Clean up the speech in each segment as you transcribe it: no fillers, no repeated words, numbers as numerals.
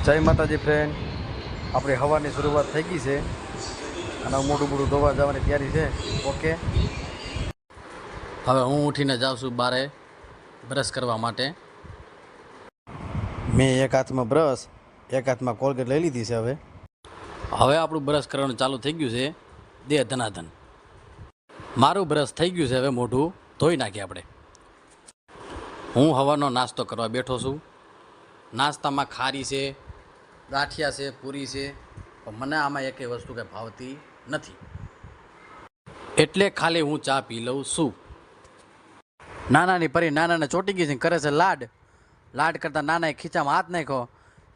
જય માતાજી ફ્રેન્ડ, આપણી હવાની શરૂઆત થઈ ગઈ છે અને મોટું ધોવા જવાની તૈયારી છે. ઓકે, હવે હું ઉઠીને જાઉં છું બારે બ્રશ કરવા માટે. મેં એક હાથમાં બ્રશ, એક હાથમાં કોલગેટ લઈ લીધી છે. હવે આપણું બ્રશ કરવાનું ચાલુ થઈ ગયું છે. દે ધનાધન મારું બ્રશ થઈ ગયું છે. હવે મોઢું ધોઈ નાખીએ આપણે. હું હવાનો નાસ્તો કરવા બેઠો છું. નાસ્તામાં ખારી છે, ગાંઠિયા છે, પૂરી છે, પણ મને આમાં એકેય વસ્તુ કંઈ ભાવતી નથી, એટલે ખાલી હું ચા પી લઉં છું. નાનાની પરી નાનાને ચોંટી ગઈ છે, કરે છે લાડ. લાડ કરતાં નાનાએ ખીચામાં હાથ નાખ્યો,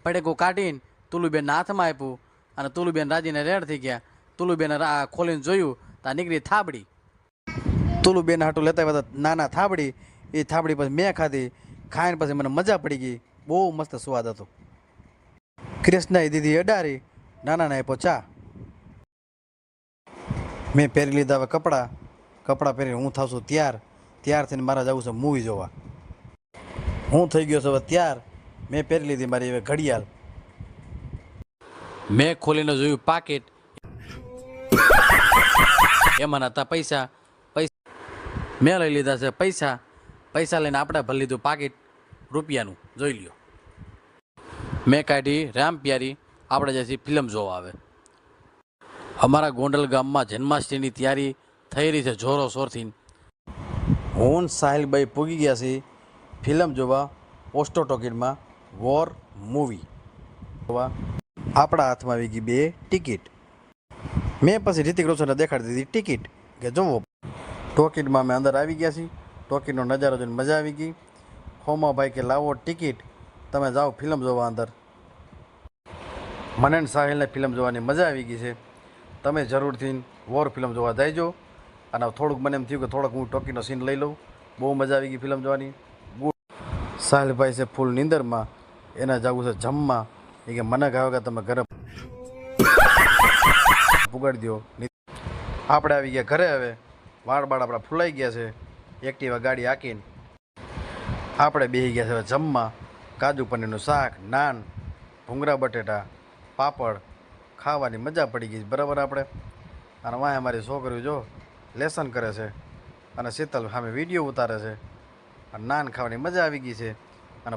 પડેગું કાઢીને તુલુબેનના હાથમાં આપ્યું અને તુલુબેન રાજીને રેડ થઈ ગયા. તુલુબેને ખોલીને જોયું ત્યાં નીકળી થાબડી. તુલુબેન હાટું લેતા આવ્યા હતા નાના થાબડી. એ થાબડી પછી મેં ખાધી. ખાઈને પછી મને મજા પડી ગઈ. બહુ મસ્ત સ્વાદ હતો. કૃષ્ણએ દીધી અડારી, નાનાને આપ્યો ચા. મેં પહેરી લીધા હવે કપડાં પહેરીને હું થાઉં છું તૈયાર થઈને મારે જવું છે મૂવી જોવા. હું થઈ ગયો છું હવે તૈયાર. મેં પહેરી લીધી મારી હવે ઘડિયાળ. મેં ખોલીને જોયું પાકેટ, એમાં હતા પૈસા. મેં લઈ લીધા છે પૈસા લઈને આપણે ભરી લીધું પાકીટ રૂપિયાનું. જોઈ લ્યો, મેં કાઢી રામ પ્યારી. આપણે જઈશું ફિલ્મ જોવા. આવે અમારા ગોંડલ ગામમાં જન્માષ્ટમીની તૈયારી થઈ રહી છે જોરો શોરથી. હું સાહિલભાઈ પૂગી ગયા છે ફિલ્મ જોવા ઓસ્ટો ટોકીટમાં વોર મૂવી જોવા. આપણા હાથમાં આવી ગઈ 2 ટિકિટ. મેં પછી રિતિક રોશનને દેખાડી દીધી ટિકિટ કે જોવો. ટોકીટમાં અમે અંદર આવી ગયા છીએ. ટોકીટનો નજારો જોઈને મજા આવી ગઈ. હોમાભાઈ કે લાવો ટિકિટ, તમે જાઓ ફિલ્મ જોવા અંદર. મને સાહિલને ફિલ્મ જોવાની મજા આવી ગઈ છે. તમે જરૂરથી વોર ફિલ્મ જોવા જઈજો. અને થોડુંક મને એમ થયું કે થોડોક હું ટોકીનો સીન લઈ લઉં. બહુ મજા આવી ગઈ ફિલ્મ જોવાની. સાહિલભાઈ છે ફૂલ નીંદરમાં, એને જવું છે જમવા. એ કે મને કહ્યું કે તમે ઘરે પુગાડી દો. આપણે આવી ગયા ઘરે. હવે વાળ આપણા ફૂલાઈ ગયા છે. એક્ટિવા ગાડી હાંકીને આપણે બેસી ગયા છે હવે જમવા. કાજુ પનીરનું શાક, નાન, ભૂંગળા બટેટા, પાપડ ખાવાની મજા પડી ગઈ બરાબર આપણે. અને વાંહે અમારી છોકરીઓ જો લેસન કરે છે અને શીતલ સામે વિડીયો ઉતારે છે. અને નાન ખાવાની મજા આવી ગઈ છે. અને